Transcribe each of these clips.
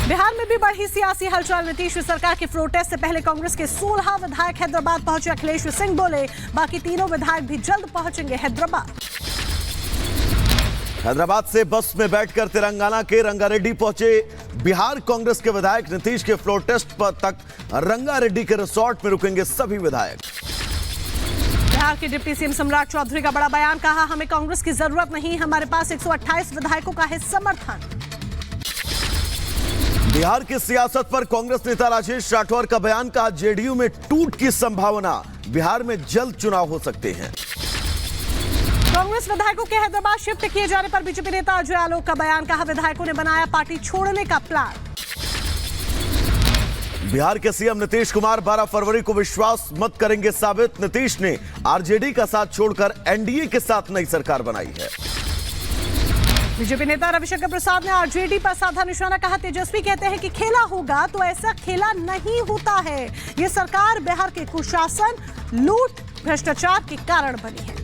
बिहार में भी बढ़ी सियासी हलचल। नीतीश सरकार के फ्लोर टेस्ट से पहले कांग्रेस के 16 विधायक हैदराबाद पहुंचे। अखिलेश सिंह बोले बाकी तीनों विधायक भी जल्द पहुंचेंगे हैदराबाद। हैदराबाद से बस में बैठकर तेलंगाना के रंगारेड्डी पहुंचे बिहार कांग्रेस के विधायक। नीतीश के फ्लोर टेस्ट पर तक रंगारेड्डी के रिसोर्ट में रुकेंगे सभी विधायक। बिहार के डिप्टी सीएम सम्राट चौधरी का बड़ा बयान। कहा हमें कांग्रेस की जरूरत नहीं, हमारे पास 128 विधायकों का है समर्थन। बिहार की सियासत पर कांग्रेस नेता राजेश राठौर का बयान। कहा जेडीयू में टूट की संभावना, बिहार में जल्द चुनाव हो सकते हैं। कांग्रेस विधायकों के हैदराबाद शिफ्ट किए जाने पर बीजेपी नेता अजय आलोक का बयान। कहा विधायकों ने बनाया पार्टी छोड़ने का प्लान। बिहार के सीएम नीतीश कुमार 12 फरवरी को विश्वास मत करेंगे साबित। नीतीश ने आरजेडी का साथ छोड़कर एनडीए के साथ नई सरकार बनाई है। बीजेपी नेता रविशंकर प्रसाद ने आरजेडी पर साधा निशाना। कहा तेजस्वी कहते हैं कि खेला होगा तो ऐसा खेला नहीं होता है। ये सरकार बिहार के कुशासन, लूट, भ्रष्टाचार के कारण बनी है।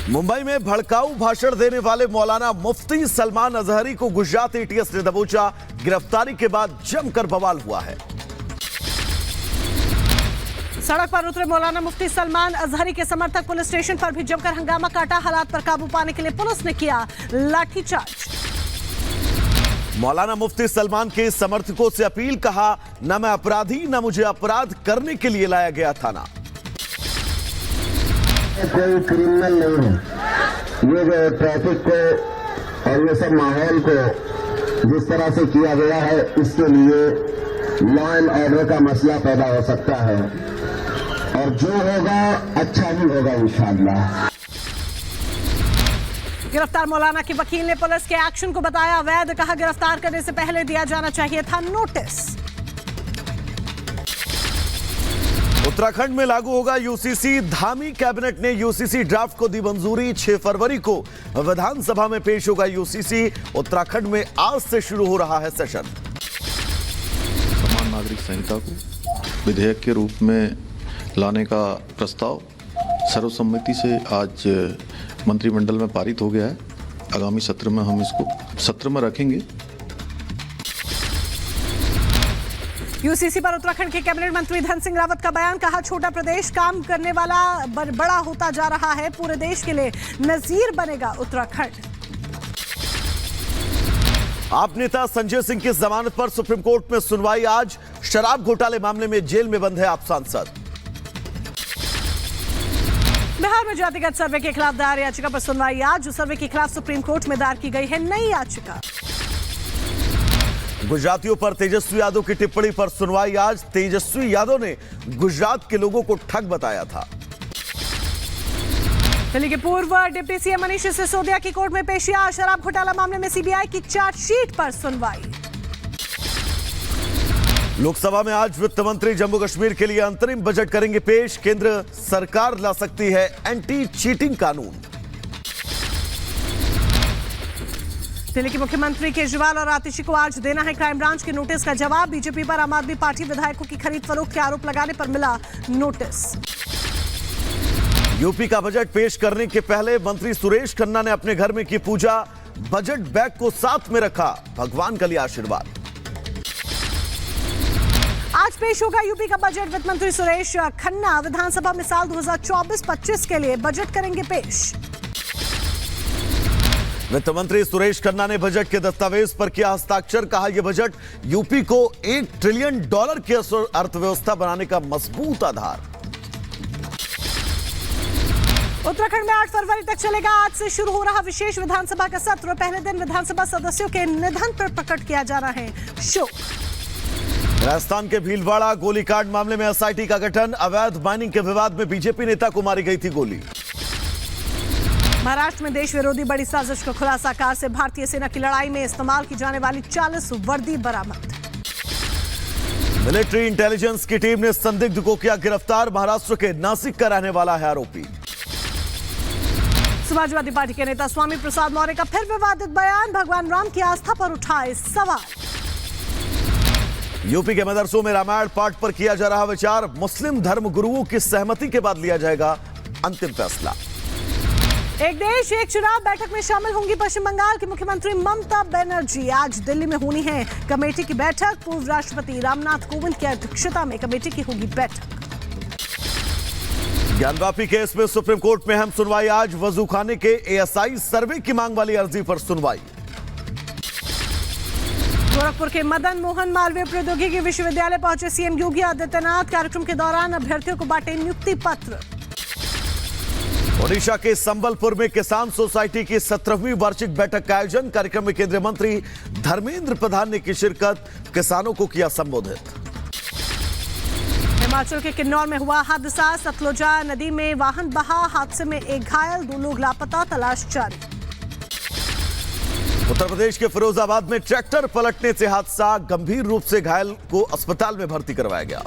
मुंबई में भड़काऊ भाषण देने वाले मौलाना मुफ्ती सलमान अजहरी को गुजरात एटीएस ने दबोचा। गिरफ्तारी के बाद जमकर बवाल हुआ है। सड़क पर उतरे मौलाना मुफ्ती सलमान अजहरी के समर्थक पुलिस स्टेशन पर भी जमकर हंगामा काटा। हालात पर काबू पाने के लिए पुलिस ने किया लाठीचार्ज। मौलाना मुफ्ती सलमान के समर्थकों से अपील। कहा न मैं अपराधी, न मुझे अपराध करने के लिए लाया गया थाना। कोई क्रिमिनल नहीं है। ये जो ट्रैफिक को और ये सब माहौल को जिस तरह से किया गया है, इसके लिए लॉ एंड ऑर्डर का मसला पैदा हो सकता है और जो होगा अच्छा ही होगा इंशाअल्लाह। गिरफ्तार मौलाना के वकील ने पुलिस के एक्शन को बताया अवैध। कहा गिरफ्तार करने से पहले दिया जाना चाहिए था नोटिस। उत्तराखंड में लागू होगा यूसीसी। धामी कैबिनेट ने यूसीसी ड्राफ्ट को दी मंजूरी। 6 फरवरी को विधानसभा में पेश होगा यूसीसी। उत्तराखंड में आज से शुरू हो रहा है सेशन। समान नागरिक संहिता को विधेयक के रूप में लाने का प्रस्ताव सर्वसम्मति से आज मंत्रिमंडल में पारित हो गया है। आगामी सत्र में हम इसको सत्र में रखेंगे। यूसीसी पर उत्तराखंड के कैबिनेट मंत्री धन सिंह रावत का बयान। कहा छोटा प्रदेश काम करने वाला बड़ा होता जा रहा है। पूरे देश के लिए नजीर बनेगा उत्तराखंड। आप नेता संजय सिंह की जमानत पर सुप्रीम कोर्ट में सुनवाई आज। शराब घोटाले मामले में जेल में बंद है आप सांसद। बिहार में जातिगत सर्वे के खिलाफ दायर याचिका पर सुनवाई आज। सर्वे के खिलाफ सुप्रीम कोर्ट में दायर की गई है नई याचिका। गुजरातियों पर तेजस्वी यादव की टिप्पणी पर सुनवाई आज। तेजस्वी यादव ने गुजरात के लोगों को ठग बताया था। दिल्ली के पूर्व डिप्टी सीएम मनीष सिसोदिया की कोर्ट में पेशिया। शराब घोटाला मामले में सीबीआई की चार्जशीट पर सुनवाई। लोकसभा में आज वित्त मंत्री जम्मू कश्मीर के लिए अंतरिम बजट करेंगे पेश। केंद्र सरकार ला सकती है एंटी चीटिंग कानून। दिल्ली के मुख्यमंत्री केजरीवाल और आतिशी को आज देना है क्राइम ब्रांच के नोटिस का जवाब। बीजेपी पर आम आदमी पार्टी विधायकों की खरीद फरोख्त के आरोप लगाने पर मिला नोटिस। यूपी का बजट पेश करने के पहले मंत्री सुरेश खन्ना ने अपने घर में की पूजा। बजट बैग को साथ में रखा, भगवान का लिया आशीर्वाद। आज पेश होगा यूपी का बजट। वित्त मंत्री सुरेश खन्ना विधानसभा में साल 2024-25 के लिए बजट करेंगे पेश। वित्त मंत्री सुरेश खन्ना ने बजट के दस्तावेज पर किया हस्ताक्षर। कहा यह बजट यूपी को $1 ट्रिलियन की अर्थव्यवस्था बनाने का मजबूत आधार। उत्तराखंड में 8 फरवरी तक चलेगा। आज से शुरू हो रहा विशेष विधानसभा का सत्र। पहले दिन विधानसभा सदस्यों के निधन पर प्रकट किया जा रहा है शोक। राजस्थान के भीलवाड़ा गोलीकांड मामले में एसआईटी का गठन। अवैध माइनिंग के विवाद में बीजेपी नेता को मारी गई थी गोली। महाराष्ट्र में देश विरोधी बड़ी साजिश का खुलासा। कार से भारतीय सेना की लड़ाई में इस्तेमाल की जाने वाली 40 वर्दी बरामद। मिलिट्री इंटेलिजेंस की टीम ने संदिग्ध को किया गिरफ्तार। महाराष्ट्र के नासिक का रहने वाला है आरोपी। समाजवादी पार्टी के नेता स्वामी प्रसाद मौर्य का फिर विवादित बयान। भगवान राम की आस्था पर उठाए सवाल। यूपी के मदरसों में रामायण पाठ पर किया जा रहा विचार। मुस्लिम धर्म गुरुओं की सहमति के बाद लिया जाएगा अंतिम फैसला। एक देश एक चुनाव बैठक में शामिल होंगी पश्चिम बंगाल की मुख्यमंत्री ममता बनर्जी। आज दिल्ली में होनी है कमेटी की बैठक। पूर्व राष्ट्रपति रामनाथ कोविंद की अध्यक्षता में कमेटी की होगी बैठक। ज्ञानवापी केस में सुप्रीम कोर्ट में अहम सुनवाई। आज वजूखाने के एएसआई सर्वे की मांग वाली अर्जी पर सुनवाई। गोरखपुर के मदन मोहन मालवीय प्रौद्योगिकी विश्वविद्यालय पहुंचे सीएम योगी आदित्यनाथ। कार्यक्रम के दौरान अभ्यर्थियों को बांटे नियुक्ति पत्र। ओडिशा के संबलपुर में किसान सोसाइटी की 17वीं वार्षिक बैठक का आयोजन। कार्यक्रम में केंद्रीय मंत्री धर्मेंद्र प्रधान ने की शिरकत। किसानों को किया संबोधित। हिमाचल के किन्नौर में हुआ हादसा। सतलुजा नदी में वाहन बहा। हादसे में एक घायल, 2 लोग लापता, तलाश जारी। उत्तर प्रदेश के फिरोजाबाद में ट्रैक्टर पलटने से हादसा। गंभीर रूप से घायल को अस्पताल में भर्ती करवाया गया।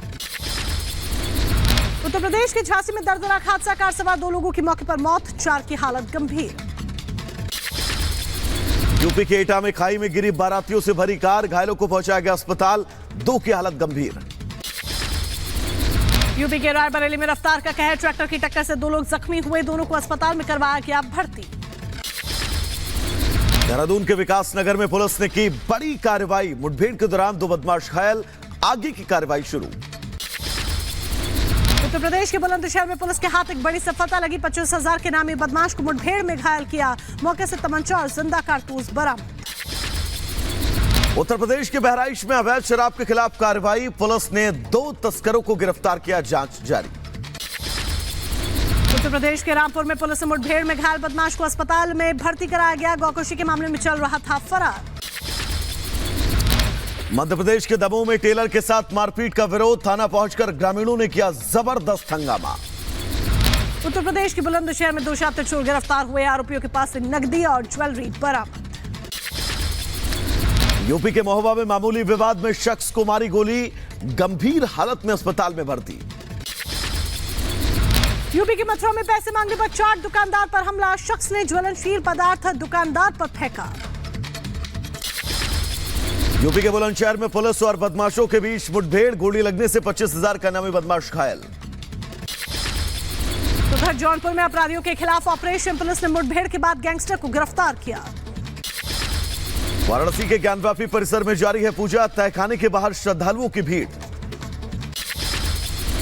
उत्तर प्रदेश के झांसी में दर्दनाक हादसा। कार सवार 2 लोगों की मौके पर मौत, 4 की हालत गंभीर। यूपी के एटा में खाई में गिरी बारातियों से भरी कार। घायलों को पहुंचाया गया अस्पताल, 2 की हालत गंभीर। यूपी के रायबरेली में रफ्तार का कहर। ट्रैक्टर की टक्कर से 2 लोग जख्मी हुए। दोनों को अस्पताल में करवाया गया भर्ती। देहरादून के विकास नगर में पुलिस ने की बड़ी कार्रवाई। मुठभेड़ के दौरान 2 बदमाश घायल। आगे की कार्रवाई शुरू। उत्तर प्रदेश के बुलंदशहर में पुलिस के हाथ एक बड़ी सफलता लगी। 25,000 के नामी बदमाश को मुठभेड़ में घायल किया। मौके से तमंचा और जिंदा कारतूस बरामद। उत्तर प्रदेश के बहराइच में अवैध शराब के खिलाफ कार्रवाई। पुलिस ने 2 तस्करों को गिरफ्तार किया। जांच जारी। उत्तर प्रदेश के रामपुर में पुलिस ने मुठभेड़ में घायल बदमाश को अस्पताल में भर्ती कराया गया। गौकशी के मामले में चल रहा था फरार। मध्य प्रदेश के दमोह में टेलर के साथ मारपीट का विरोध। थाना पहुंचकर ग्रामीणों ने किया जबरदस्त हंगामा। उत्तर प्रदेश के बुलंदशहर में 2 शातिर चोर गिरफ्तार हुए। आरोपियों के पास से नकदी और ज्वेलरी बरामद। यूपी के महोबा में मामूली विवाद में शख्स को मारी गोली। गंभीर हालत में अस्पताल में भर्ती। यूपी के मथुरा में पैसे मांगने पर 4 दुकानदार पर हमला। शख्स ने ज्वलनशील पदार्थ दुकानदार पर फेंका। यूपी के बुलंदशहर में पुलिस और बदमाशों के बीच मुठभेड़। गोली लगने से 25,000 का नामी बदमाश घायल। उधर जौनपुर में अपराधियों के खिलाफ ऑपरेशन। पुलिस ने मुठभेड़ के बाद गैंगस्टर को गिरफ्तार किया। वाराणसी के ज्ञानवापी परिसर में जारी है पूजा। तहखाने के बाहर श्रद्धालुओं की भीड़।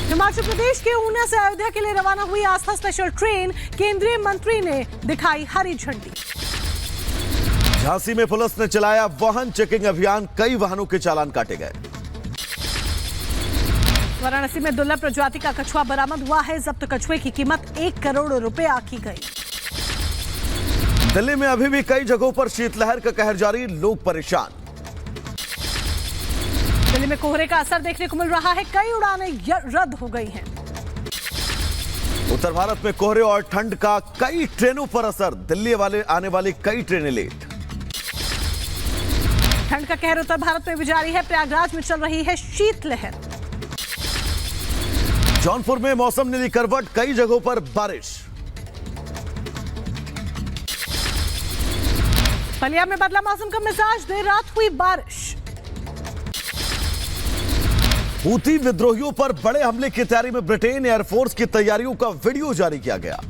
हिमाचल प्रदेश के ऊना से अयोध्या के लिए रवाना हुई आस्था स्पेशल ट्रेन। केंद्रीय मंत्री ने दिखाई हरी झंडी। झांसी में पुलिस ने चलाया वाहन चेकिंग अभियान। कई वाहनों के चालान काटे गए। वाराणसी में दुर्लभ प्रजाति का कछुआ बरामद हुआ है। जब्त कछुए की कीमत 1 करोड़ रुपए आंकी गई। दिल्ली में अभी भी कई जगहों पर शीतलहर का कहर जारी। लोग परेशान। दिल्ली में कोहरे का असर देखने को मिल रहा है। कई उड़ानें रद्द हो गई हैं। उत्तर भारत में कोहरे और ठंड का कई ट्रेनों पर असर। दिल्ली वाले आने वाली कई ट्रेनें लेट। ठंड का कहर उत्तर भारत में भी जारी है। प्रयागराज में चल रही है शीतलहर। जौनपुर में मौसम ने ली करवट। कई जगहों पर बारिश। बलिया में बदला मौसम का मिजाज। देर रात हुई बारिश। हूती विद्रोहियों पर बड़े हमले की तैयारी में ब्रिटेन एयरफोर्स की तैयारियों का वीडियो जारी किया गया।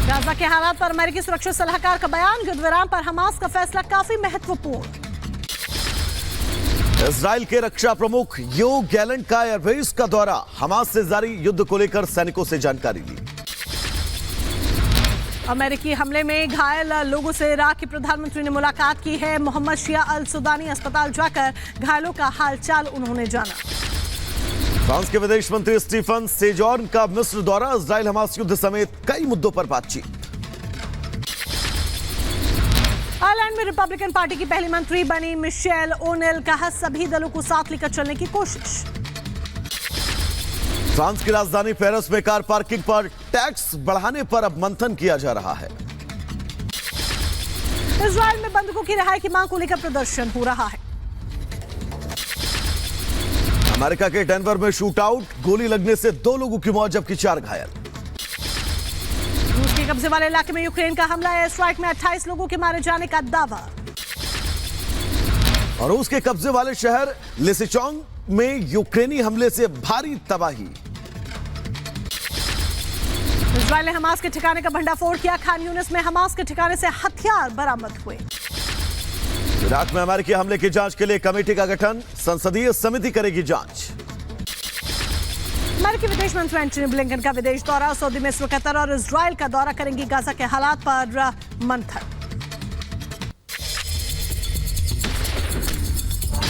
गाजा के हालात पर अमेरिकी सुरक्षा सलाहकार का बयान। युद्धविराम पर हमास का फैसला काफी महत्वपूर्ण। इजराइल के रक्षा प्रमुख योव गैलेंट का एयरबेस का दौरा। हमास से जारी युद्ध को लेकर सैनिकों से जानकारी ली। अमेरिकी हमले में घायल लोगों से इराक के प्रधानमंत्री ने मुलाकात की है। मोहम्मद शिया अल सुदानी अस्पताल जाकर घायलों का हालचाल उन्होंने जाना। फ्रांस के विदेश मंत्री स्टीफन सेजॉर्न का मिस्र दौरा। इजराइल हमास युद्ध समेत कई मुद्दों पर बातचीत। आयरलैंड में रिपब्लिकन पार्टी की पहली मंत्री बनी मिशेल ओनेल। कहा सभी दलों को साथ लेकर चलने की कोशिश। फ्रांस की राजधानी पेरिस में कार पार्किंग पर टैक्स बढ़ाने पर अब मंथन किया जा रहा है। इजराइल में बंधकों की रिहाई की मांग को लेकर प्रदर्शन हो रहा है। अमेरिका के डेनवर में शूटआउट। गोली लगने से 2 लोगों की मौत जबकि 4 घायल। रूस के कब्जे वाले इलाके में यूक्रेन का हमला। एयर स्ट्राइक में 28 लोगों के मारे जाने का दावा। और रूस के कब्जे वाले शहर लिसिचोंग में यूक्रेनी हमले से भारी तबाही। इजराइल ने हमास के ठिकाने का भंडाफोड़ किया। खान यूनिस में हमास के ठिकाने से हथियार बरामद हुए। इराक में अमेरिकी हमले की जांच के लिए कमेटी का गठन, संसदीय समिति करेगी जांच। अमेरिकी विदेश मंत्री एंटनी ब्लिंकन का विदेश दौरा, सऊदी मिस्र, कतर और इजराइल का दौरा करेंगी। गाजा के हालात पर मंथन।